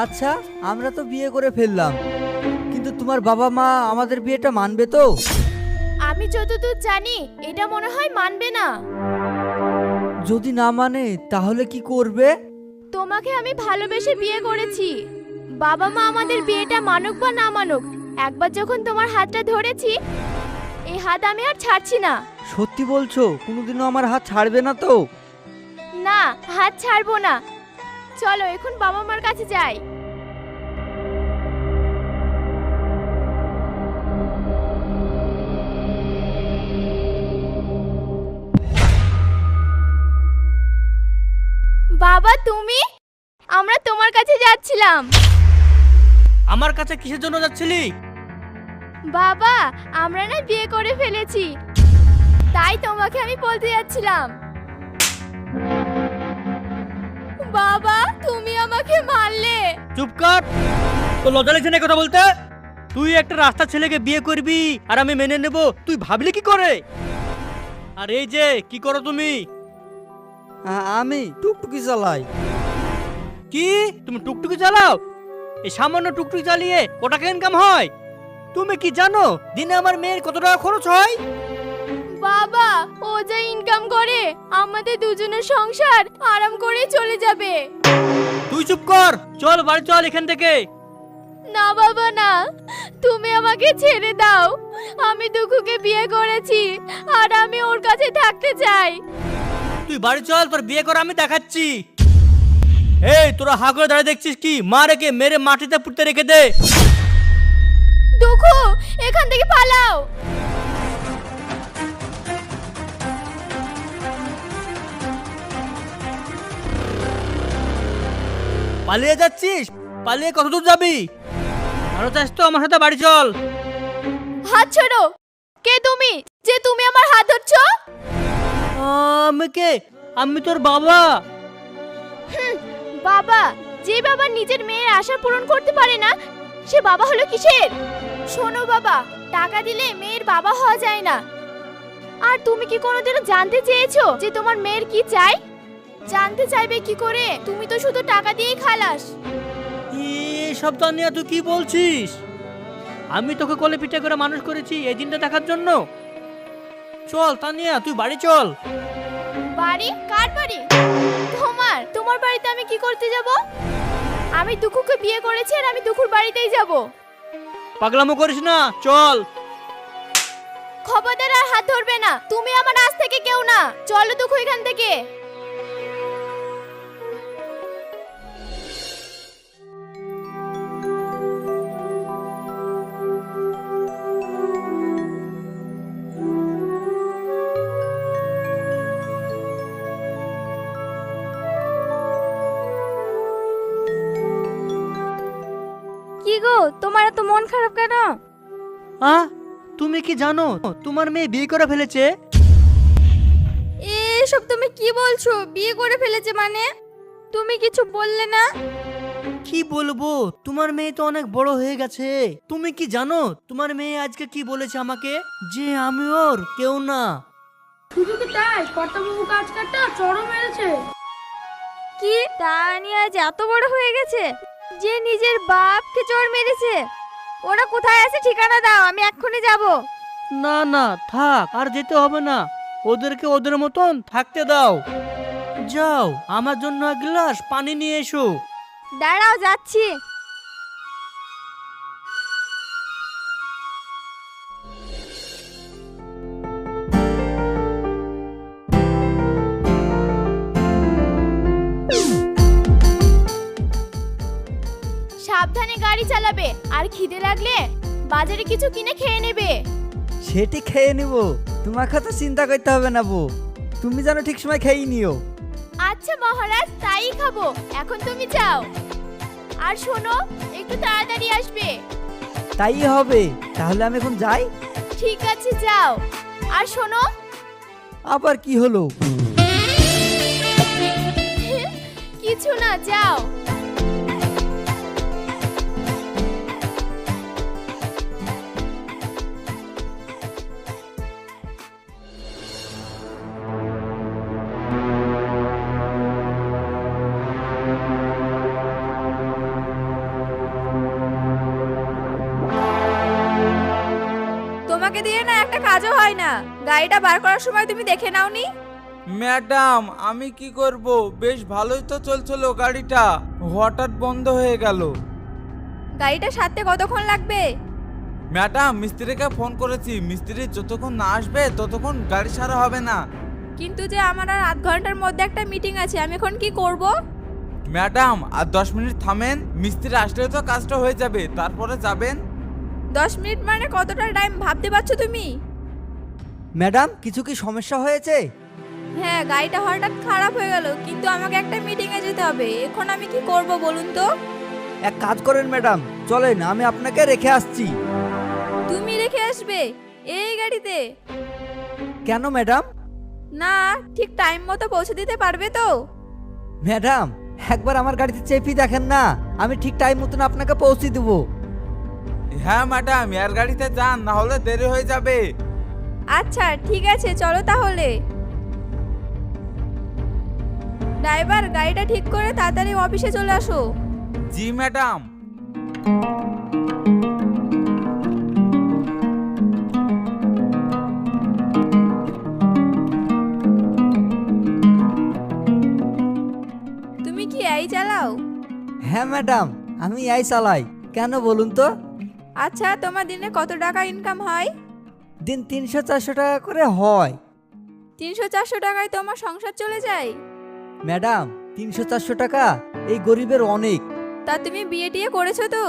আচ্ছা, আমরা তো বিয়ে করে ফেললাম, কিন্তু তোমার বাবা মা আমাদের বিয়েটা মানবে তো? আমি যতদূর জানি এটা মনে হয় মানবে না। যদি না মানে তাহলে কি করবে? তোমাকে আমি ভালোবেসে বিয়ে করেছি। বাবা মা আমাদের বিয়েটা মানুক বা না মানুক, একবার যখন তোমার হাতটা ধরেছি, এই হাত আমি আর ছাড়ছি না। সত্যি বলছো? কোনোদিনও আমার হাত ছাড়বে না তো? না, হাত ছাড়বো না। চলো এখন বাবা মার কাছে যাই। বাবা তুমি, আমরা তোমার কাছে যাচ্ছিলাম। আমার কাছে কিসের জন্য যাচ্ছিলি? বাবা, আমরা না বিয়ে করে ফেলেছি, তাই তোমাকে আমি বলতে যাচ্ছিলাম। বাবা তুমি আমাকে মারলে। চুপ কর, তো লজ্জা লাগছে না কথা বলতে? তুই একটা রাস্তার ছেলেকে বিয়ে করবি আর আমি মেনে নেব, তুই ভাবলি কি করে? আর এই যে কি করো তুমি? আমি টুকটুকি চালাই। কি তুমি টুকটুকি চালাও? এই সামান্য টুকটুকি চালিয়ে কত টাকা ইনকাম হয়? তুমি কি জানো দিনে আমার মেয়ের কত টাকা খরচ হয়? বাবা ও যা ইনকাম করে আমাদের দুজনের সংসার আরাম করে চলে যাবে। তুই চুপ কর, চল বাড়ি চল এখান থেকে। না বাবা না, তুমি আমাকে ছেড়ে দাও। আমি দুঃখকে বিয়ে করেছি আর আমি ওর কাছে থাকতে চাই। তুই বাড়ি চল, তোর বিয়ে করা আমি দেখাচ্ছি। এই তোরা হা করে দাঁড়িয়ে দেখছিস কি? মা রেখে মেরে মাটিতে পুঁতে রেখে দে। দুঃখু এখান থেকে পালাও। পালিয়ে যাচ্ছিস? পালিয়ে কত দূর যাবি? আরো চাস তো আমার সাথে বাড়ি চল। হাত ছাড়ো। কে তুমি যে তুমি আমার হাত ধরছো? আমি কে? আমি তোর বাবা। বাবা, যে বাবা নিজের মেয়ের আশা পূরণ করতে পারে না, সে বাবা হলো কিসের? শোনো বাবা, টাকা দিলে মেয়ের বাবা হওয়া যায় না। আর তুমি কি কোনোদিনও জানতে চেয়েছো যে তোমার মেয়ের কি চাই? জানতে চাইবে কি করে? তুমি তো শুধু টাকা দিয়েই খালাস। সব তানিয়া তুই কি বলছিস? আমি তোকে কোলে পিঠে করে মানুষ করেছি এই দিনটা দেখার জন্য। চল তানিয়া তুই বাড়ি চল। বাড়ি? কার বাড়ি? তোমার? তোমার বাড়িতে আমি কি করতে যাব? আমি দুঃখুকে বিয়ে করেছি আর আমি দুঃখুর বাড়িতেই যাব। পাগলামো করিস না, চল। খবরদার আর হাত ধরবে না, তুমি আমার আজ থেকে কেউ না। চলো দুঃখু এখান থেকে। কি গো, তোমার এত মন খারাপ কেন? তুমি কি জানো তোমার মেয়ে বিয়ে করে ফেলেছে? এসব তুমি কি বলছো? বিয়ে করে ফেলেছে মানে? তুমি কিছু বললে না? কি বলবো, তোমার মেয়ে তো অনেক বড় হয়ে গেছে। তুমি কি জানো তোমার মেয়ে আজকে কি বলেছে আমাকে? যে আমি ওর কেউ না। শুধু কি তাই, কর্তাবাবু আজকালটা চরম মেরেছে। কি তানিয়া আজ এত বড় হয়ে গেছে যে নিজের বাপকে চোর মেরেছে? ওরা কোথায় আছে ঠিকানা দাও, আমি এক্ষুনি যাব। না না থাক, আর যেতে হবে না। ওদেরকে ওদের মতন থাকতে দাও। যাও আমার জন্য এক গ্লাস পানি নিয়ে এসো। দাঁড়াও যাচ্ছি। সাবধানে গাড়ি চালাবে, আর খিদে লাগলে বাজারে কিছু কিনে খেয়ে নেবে। সেটি খেয়ে নিব, তোমার কথা চিন্তা করতে হবে না বউ। তুমি যেন ঠিক সময় খেয়ে নিও। আচ্ছা মহারাজ, তাই খাবো। এখন তুমি যাও, আর শোনো একটু তাড়াতাড়ি আসবে। তাই হবে, তাহলে আমি এখন যাই। ঠিক আছে যাও, আর শোনো। আবার কি হলো? কিছু না, যাও। দিয়ে না একটা কাজও হয় না। গাড়িটা বার করার সময় তুমি দেখে নাওনি? ম্যাডাম আমি কি করব, বেশ ভালোই তো চলছিল গাড়িটা, হঠাৎ বন্ধ হয়ে গেল। গাড়িটা সারতে কতক্ষণ লাগবে? ম্যাডাম মিস্ত্রিকে ফোন করেছি, মিস্ত্রি যতক্ষণ না আসবে ততক্ষণ গাড়ি সারা হবে না। কিন্তু যে আমার আর আধ ঘন্টার মধ্যে একটা মিটিং আছে, আমি এখন কি করব? ম্যাডাম আর 10 মিনিট থামেন, মিস্ত্রি আসলে তো কাজটা হয়ে যাবে, তারপরে যাবেন। 10 মিনিট মানে কতটা টাইম ভাবতে পারছো তুমি? ম্যাডাম কিছু কি সমস্যা হয়েছে? হ্যাঁ, গাড়িটা হঠাৎ খারাপ হয়ে গেল, কিন্তু আমাকে একটা মিটিংয়ে যেতে হবে। এখন আমি কি করব বলুন তো? এক কাজ করেন ম্যাডাম, চলেন আমি আপনাকে রেখে আসছি। তুমি রেখে আসবে এই গাড়িতে? কেন ম্যাডাম? না, ঠিক টাইম মতো পৌঁছে দিতে পারবে তো? ম্যাডাম একবার আমার গাড়িতে চেপি দেখেন না, আমি ঠিক টাইম মতন আপনাকে পৌঁছে দেবো। হ্যাঁ ম্যাডাম এর গাড়িতে যান, না হলে দেরি হয়ে যাবে। আচ্ছা ঠিক আছে, চলো তাহলে। ড্রাইভার, গাড়িটা ঠিক করে তাড়াতাড়ি অফিসে চলে আসো। জি ম্যাডাম। তুমি কি এই চালাও? হ্যাঁ ম্যাডাম আমি এই চালাই। কেন বলুন তো? আচ্ছা, তোমার দিনে কত টাকা ইনকাম হয়? দিন 300-400 টাকা করে হয়। 300-400 টাকায় তোমার সংসার চলে যায়? ম্যাডাম 300-400 টাকা এই গরিবের অনেক। তা তুমি বিয়ে টিয়ে করেছো তো?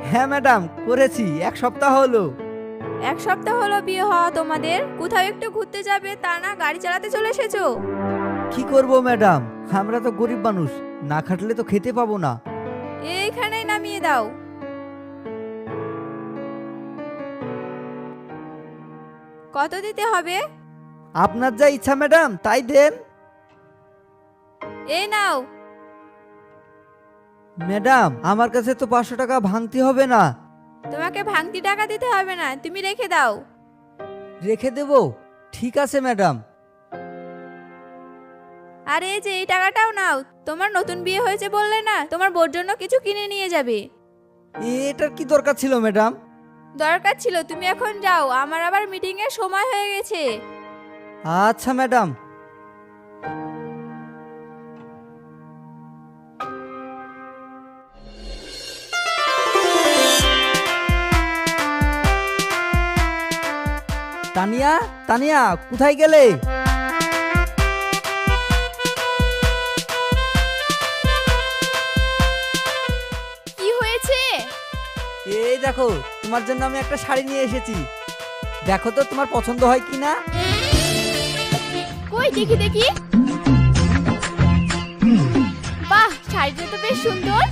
হ্যাঁ ম্যাডাম করেছি, 1 সপ্তাহ হলো। 1 সপ্তাহ হলো বিয়ে হওয়া তোমাদের? কোথাও একটু ঘুরতে যাবে তা না, গাড়ি চালাতে চলে এসেছো? কি করব ম্যাডাম, আমরা তো গরিব মানুষ, না খাটলে তো খেতে পাবো না। এইখানেই নামিয়ে দাও। কত দিতে হবে? আপনার যা ইচ্ছা ম্যাডাম তাই দেন। এই নাও। ম্যাডাম আমার কাছে তো 500 টাকা ভাঙতে হবে না। তোমাকে ভাঙতি টাকা দিতে হবে না, তুমি রেখে দাও। রেখে দেব? ঠিক আছে ম্যাডাম। আরে এই যে এই টাকাটাও নাও, তোমার নতুন বিয়ে হয়েছে বললে না, তোমার বোর জন্য কিছু কিনে নিয়ে যাবে। এটার কি দরকার ছিল ম্যাডাম? দরকার ছিল, তুমি এখন যাও, আমার আবার মিটিং এর সময় হয়ে গেছে। আচ্ছা ম্যাডাম। তানিয়া, তানিয়া কোথায় গেলে? কি হয়েছে? এই দেখো তোমার জন্য আমি একটা শাড়ি নিয়ে এসেছি, দেখো তো তোমার পছন্দ হয় কি না। কই দেখি দেখি। বাহ, শাড়িটা তো বেশ সুন্দর,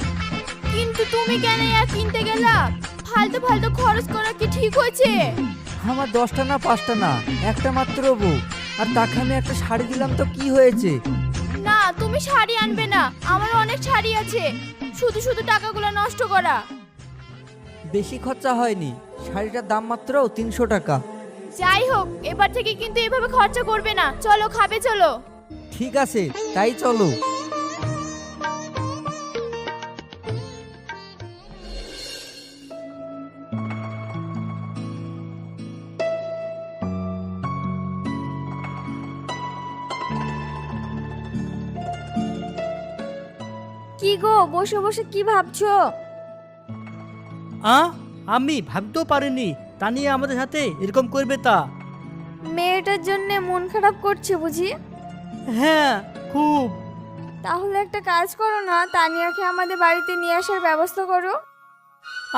কিন্তু তুমি কেন আর কিনতে গেলা? ফালতু ফালতু খরচ করা কি ঠিক হয়েছে? আমার 10টা না 5টা না, একটা মাত্র বউ, আর তাকে আমি একটা শাড়ি দিলাম তো কি হয়েছে? না, তুমি শাড়ি আনবে না, আমার অনেক শাড়ি আছে, শুধু শুধু টাকাগুলো নষ্ট করা। বেশি খরচা হয়নি, শাড়িটার দাম মাত্র 300 টাকা। যাই হোক, এবার থেকে কিন্তু এভাবে খরচা করবে না, চলো খাবে চলো। ঠিক আছে তাই চলো। কি গো, বসে বসে কি ভাবছো? আমি ভাবতেও পারিনি তানিয়া আমাদের সাথে এরকম করবে তা। মেয়েটার জন্য মন খারাপ করছে বুঝি? হ্যাঁ খুব। তাহলে একটা কাজ করো না, তানিয়াকে আমাদের বাড়িতে নিয়ে আসার ব্যবস্থা করো।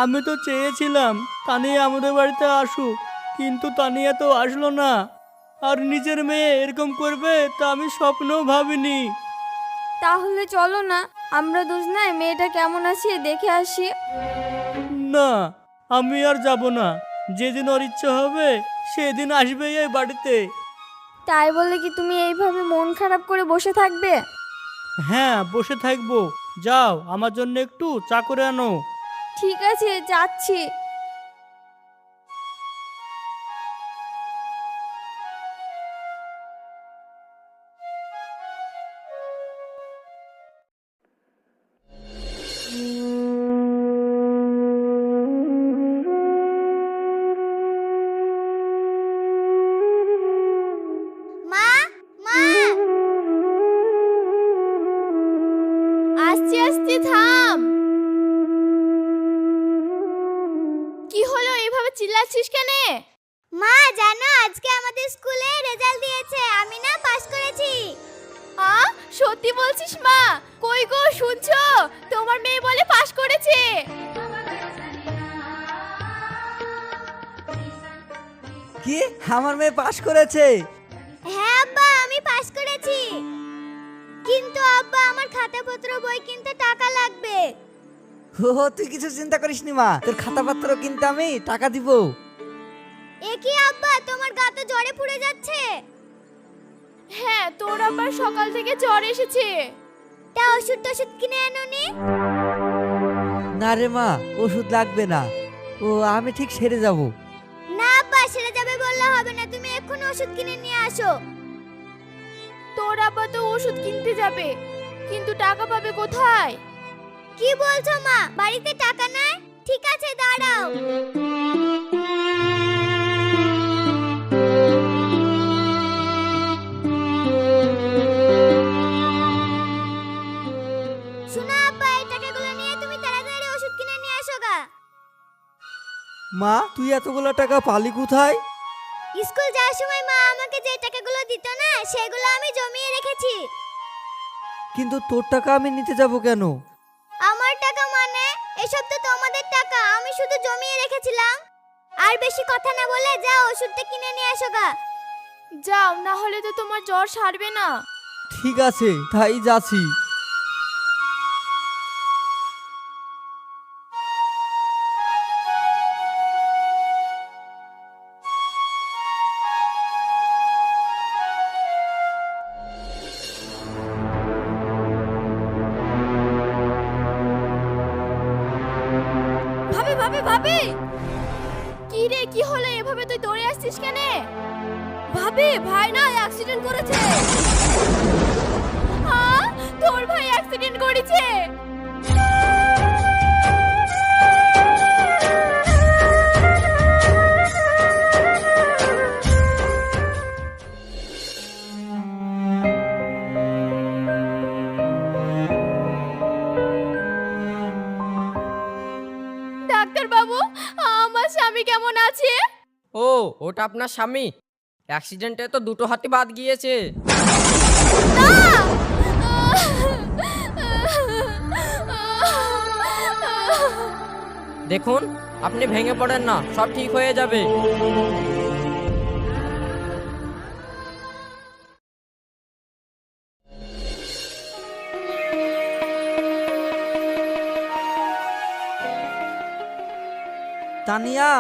আমি তো চেয়েছিলাম তানিয়া আমাদের বাড়িতে আসুক, কিন্তু তানিয়া তো আসলো না। আর নিজের মেয়ে এরকম করবে তা আমি স্বপ্নেও ভাবিনি। তাহলে চলো না, আমরা দুজনে মেয়েটা কেমন আছে দেখে আসি। না, আমি আর যাব না, যেদিন ওর ইচ্ছে হবে সেদিন আসবে এই বাড়িতে। তাই বলে কি তুমি এইভাবে মন খারাপ করে বসে থাকবে? হ্যাঁ বসে থাকবো। যাও আমার জন্য একটু চা করে আনো। ঠিক আছে, যাচ্ছি। আবার চিল্লাচ্ছিস কেন? মা জানো আজকে আমাদের স্কুলে রেজাল্ট দিয়েছে, আমি না পাস করেছি। সত্যি বলছিস মা? কই গো শুনছো? তোমার মেয়ে বলে পাস করেছে। কি, আমার মেয়ে পাশ করেছে? হ্যাঁ আব্বা, আমি পাস করেছি। কিন্তু আব্বা আমার খাতাপত্র বই কিনতে টাকা লাগবে। ও তুই কিছু চিন্তা করিস নি মা, তোর খাতাপত্র কিনতে আমি টাকা দিব। এ কি আব্বা, তোমার গা তো জ্বরে পুড়ে যাচ্ছে। হ্যাঁ, তোর আবার সকাল থেকে জ্বর এসেছে। তা ওষুধ টষুধ কিনে আনোনি? না রে মা, ওষুধ লাগবে না, ও আমি ঠিক সেরে যাব। না আব্বা, সেরে যাবে বললে হবে না, তুমি এক্ষুনি ওষুধ কিনে নিয়ে আসো। তোর আব্বা তো ওষুধ কিনতে যাবে, কিন্তু টাকা পাবে কোথায়? কি বলছো মা, বাড়িতে টাকা নাই? ঠিক আছে দাঁড়াও। শোনো আব্বা, এই টাকাগুলো নিয়ে তুমি তাড়াতাড়ি ওষুধ কিনে নিয়ে আসো গা। মা তুই এতগুলো টাকা পালি কোথায়? স্কুল যাওয়ার সময় মা আমাকে যে টাকাগুলো দিত না, সেগুলো আমি জমিয়ে রেখেছি। কিন্তু তোর টাকা আমি নিতে যাব কেন? আমার টাকা মানে? এসব তো তোমাদের টাকা, আমি শুধু জমিয়ে রেখেছিলাম। আর বেশি কথা না বলে যাও ওষুধটা কিনে নিয়ে আসো গা। যাও, না হলে তো তোমার জ্বর সারবে না। ঠিক আছে, তাই যাচ্ছি। ভাবে ভাবে ভাবে। কি রে, কি হলো? এভাবে তুই দৌড়ে আসছিস কেন? ভাবে, ভাই না অ্যাক্সিডেন্ট করেছে। তোর ভাই অ্যাক্সিডেন্ট করেছে? ডাক্তার বাবু, আমার স্বামী কেমন আছে? ও, ওটা আপনার স্বামী? অ্যাক্সিডেন্টে তো দুটো হাতি বাদ গিয়েছে। দেখুন, আপনি ভেঙে পড়েন না, সব ঠিক হয়ে যাবে। তানিয়া,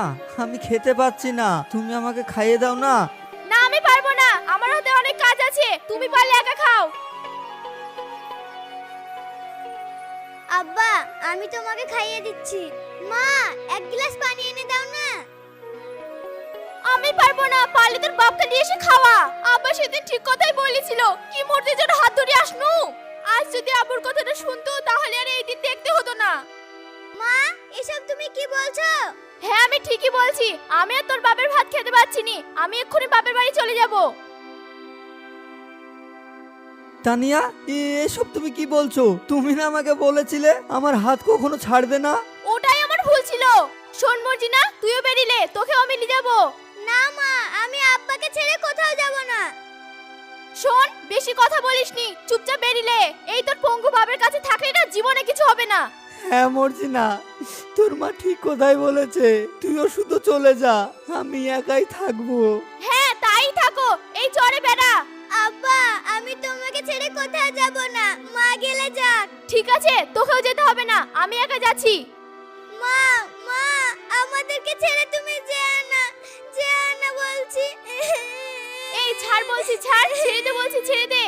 আমি খেতে পাচ্ছি না, তুমি আমাকে খাইয়ে দাও না। না, আমি পারবো না, আমার হাতে অনেক কাজ আছে, তুমি পারলে একা খাও। আব্বা, আমি তোমাকে খাইয়ে দিচ্ছি। মা, এক গ্লাস পানি এনে দাও না। আমি পারবো না, পারলে তোর বাপকে নিয়ে এসে খাওয়া। আব্বা সেদিন ঠিক কথাই বলেছিল, কি মরতে জন্য হাত ধরে আসনু। আজ যদি আব্বুর কথাটা শুনতো তাহলে আর এই দিন দেখতে হতো না। মা, এসব তুমি কি বলছো? হ্যাঁ, আমি ঠিকই বলছি। আমি আর তোর বাপের ভাত খেতে পাচ্ছি নি, আমি এক্ষুনি বাপের বাড়ি চলে যাব। তানিয়া, এসব তুমি কি বলছো? তুমি না আমাকে বলেছিলে আমার হাত কখনো ছাড়বে না। ওটাই আমার ভুল ছিল। শোন মর্জিনা, তুইও বেরিলে, তোকেও আমি নিয়ে যাব। না মা, আমি আব্বাকে ছেড়ে কোথাও যাব না। শোন, বেশি কথা বলিসনি, চুপচাপ বেরিলে। এই তোর পঙ্গু বাবার কাছে থাকলে না জীবনে কিছু হবে না। হ্যাঁ মর্জিনা, তোর মা ঠিক কথাই বলেছে, তুইও শুধু চলে যা, আমি একাই থাকবো। হ্যাঁ, তাই থাকো, এই চরে বেড়া। আব্বা, আমি তোমাকে ছেড়ে কোথাও যাব না, মা গেলে যাক। ঠিক আছে, তোকেও যেতে হবে না, আমি একা যাচ্ছি। মা, মা, আমাদেরকে ছেড়ে তুমি যেও না, যেও না বলছি। এই ছাড় বলছি, ছাড়, ছেড়ে দে বলছি, ছেড়ে দে।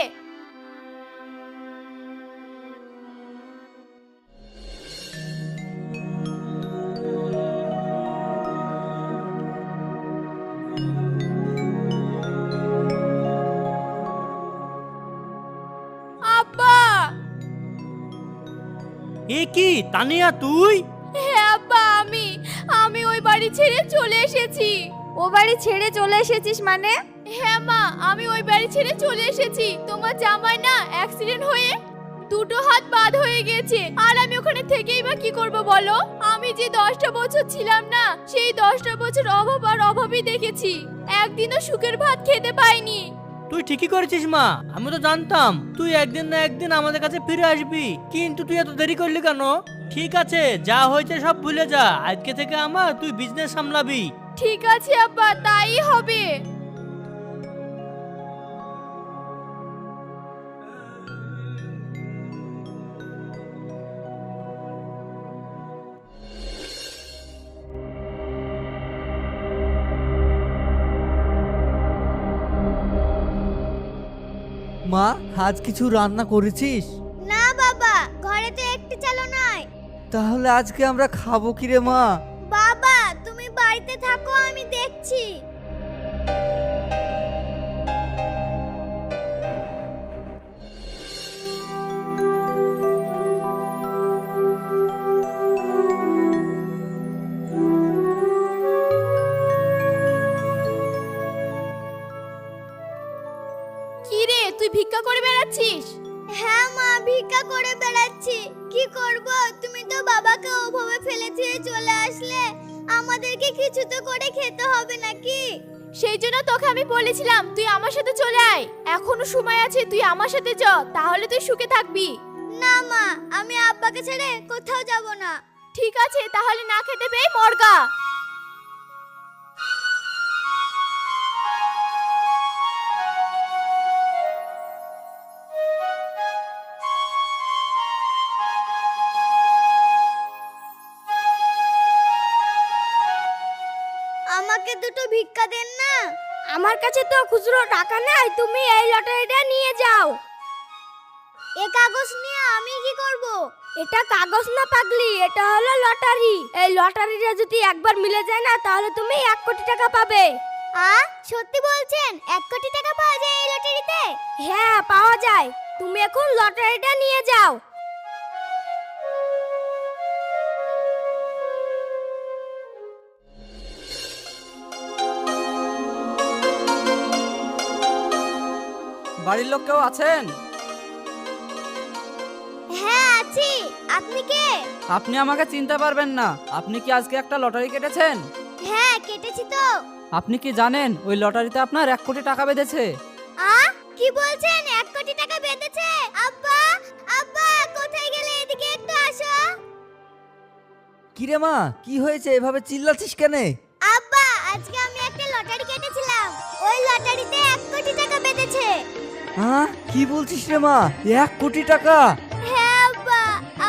আব্বা। এ কি তানিয়া, তুই? হ্যাঁ আব্বা, আমি ওই বাড়ি ছেড়ে চলে এসেছি। ও বাড়ি ছেড়ে চলে এসেছিস মানে? হ্যাঁ মা, আমি ওই বাড়ি ছেড়ে চলে এসেছি। তোমার জামাই না অ্যাক্সিডেন্ট হয়ে দুটো হাত বাদ হয়ে গেছে, আর আমি ওখানে থেকেই বা কি করব বলো? আমি যে 10টা বছর ছিলাম না, সেই 10টা বছর অভাব আর অভাবই দেখেছি। একদিনও সুখের ভাত খেতে পাইনি। তুই ঠিকই করেছিস মা, আমি তো জানতাম তুই একদিন না একদিন আমাদের কাছে ফিরে আসবি, কিন্তু তুই এত দেরি করলি কেন? ঠিক আছে, যা হয়েছে সব ভুলে যা, আজকে থেকে আমার তুই বিজনেস সামলাবি। ঠিক আছে আব্বা, তাই হবে। মা, আজ কিছু রান্না করেছিস? না বাবা, ঘরে তো একটি চালও নাই। তাহলে আজকে আমরা খাবো কি রে মা? বাবা তুমি বাড়িতে থাকো, আমি দেখছি। কি রে, তুই ভিক্ষা করে বেড়াচ্ছিস? হ্যাঁ মা, ভিক্ষা করে বেড়াচ্ছি। কি করব, তুমি তো বাবাকে ওভাবে ফেলে দিয়ে চলে আসলে, আমাদেরকে কিছু তো করে খেতে হবে নাকি? সেই জন্য তোকে আমি বলেছিলাম তুই আমার সাথে চলে আয়, এখনো সময় আছে, তুই আমার সাথে চ, তাহলে তুই সুখে থাকবি। না মা, আমি আব্বাকে ছেড়ে কোথাও যাব না। ঠিক আছে, তাহলে না খেতে পেয়ে মরগা। আমাকে দুটো ভিক্ষা দেন না। আমার কাছে তো খুচরো টাকা নাই, তুমি এই লটারিটা নিয়ে যাও। এ কাগজ নিয়ে আমি কি করব? এটা কাগজ না পাগলি, এটা হলো লটারি। এই লটারিটা যদি একবার মিলে যায় না, তাহলে তুমি 1 কোটি টাকা পাবে। সত্যি বলছেন? 1 কোটি টাকা পাওয়া যায় এই লটারিতে? হ্যাঁ, পাওয়া যায়। তুমি এখন লটারিটা নিয়ে যাও। বাড়ির লোক কেউ আছেন? হ্যাঁ আছি। আপনি কে? আপনি আমাকে চিনতে পারবেন না। আপনি কি আজকে একটা লটারি কেটেছেন? হ্যাঁ কেটেছি তো। আপনি কি জানেন ওই লটারিতে আপনার 1 কোটি টাকা বেঁধেছে? কি বলছেন? 1 কোটি টাকা বেঁধেছে? আব্বা, আব্বা কোথায় গেলে? এদিকে একটু আসো। কিরে মা, কি হয়েছে, এভাবে চিল্লাচ্ছিস কেন? আব্বা, আজকে আমি একটা লটারি কেটেছিলাম, ওই লটারিতে 1 কোটি টাকা বেঁধেছে। হ্যাঁ, কি বলছিস রে মা? 1 কোটি টাকা? হ্যাঁ আব্বা,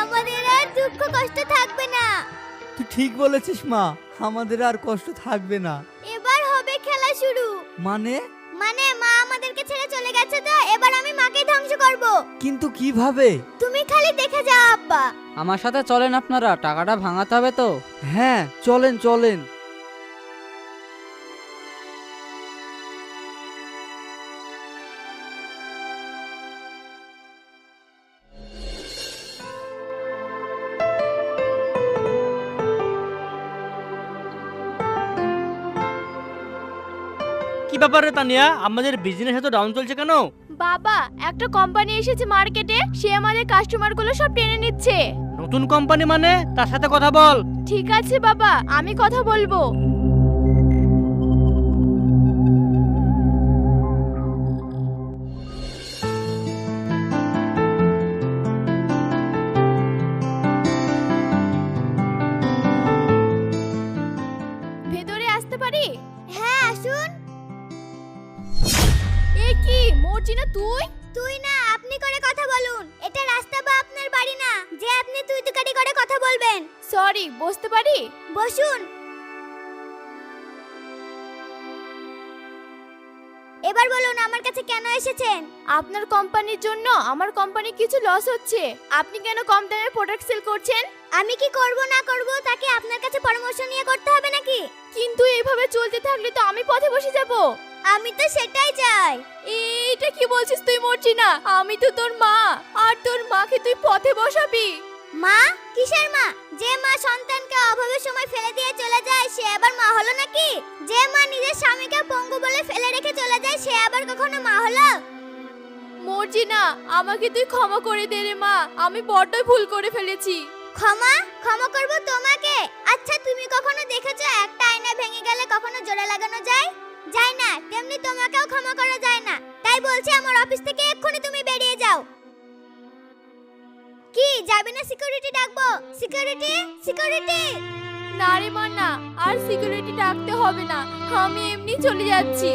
আমাদের আর দুঃখ কষ্ট থাকবে না। তুই ঠিক বলেছিস মা, আমাদের আর কষ্ট থাকবে না। এবার হবে খেলা শুরু। মানে? মানে মা আমাদেরকে ছেড়ে চলে গেছে, তো এবার আমি মাকে ধ্বংস করব। কিন্তু কিভাবে? তুমি খালি দেখে যাও আব্বা। আমার সাথে চলেন আপনারা, টাকাটা ভাঙাতে হবে তো। হ্যাঁ চলেন চলেন। কি ব্যাপারে তানিয়া, আমাদের বিজনেস এত ডাউন চলছে কেন? বাবা, একটা কোম্পানি এসেছে মার্কেটে, সে আমাদের কাস্টমারগুলো সব টেনে নিচ্ছে। নতুন কোম্পানি মানে? তার সাথে কথা বল। ঠিক আছে বাবা, আমি কথা বলবো। ভেতরে আসতে পারি? হ্যাঁ আসুন। এ কি মর্জিনা, তুই? তুই না, আপনি করে কথা বলুন। এটা রাস্তা বা আপনার বাড়ি না যে আপনি তুই তুকারি করে কথা বলবেন। সরি, বসতে পারি? বসুন। এবার বলুন আমার কাছে কেন এসেছেন? আপনার কোম্পানির জন্য আমার কোম্পানি কিছু লস হচ্ছে, আপনি কেন কম দামে প্রোডাক্ট সেল করছেন? আমি কি করব না করব তাকে আপনার কাছে পরামর্শ নিয়ে করতে হবে নাকি? কিন্তু এভাবে চলতে থাকলে তো আমি পথে বসে যাব। আমি তো সেটাই চাই। এইটা কি বলছিস তুই মর্জিনা? আমি তো তোর মা, আর তোর মাকে তুই পথে বসাবি? মা? কিসের মা? যে মা সন্তানকে অভাবের সময় ফেলে দিয়ে চলে যায় সে আবার মা হলো নাকি? যে মা নিজের স্বামীকে পঙ্গু বলে ফেলে রেখে চলে যায় সে আবার কখনো মা হলো? মর্জিনা, আমাকে তুই ক্ষমা করে দে রে মা, আমি বড্ডই ভুল করে ফেলেছি। ক্ষমা ক্ষমা করব তোমাকে? আচ্ছা তুমি কখনো দেখেছো একটা আয়না ভেঙে গেলে কখনো জোড়া লাগানো যায়? যায় না, তেমনি তোমাকেও ক্ষমা করা যায় না। তাই বলছি আমার অফিস থেকে এক্ষুনি তুমি বেরিয়ে যাও। কি যাবে না? সিকিউরিটি ডাকবো? Security, security. না রে মা না, আর সিকিউরিটি ডাকতে হবে না, আমি এমনি চলে যাচ্ছি।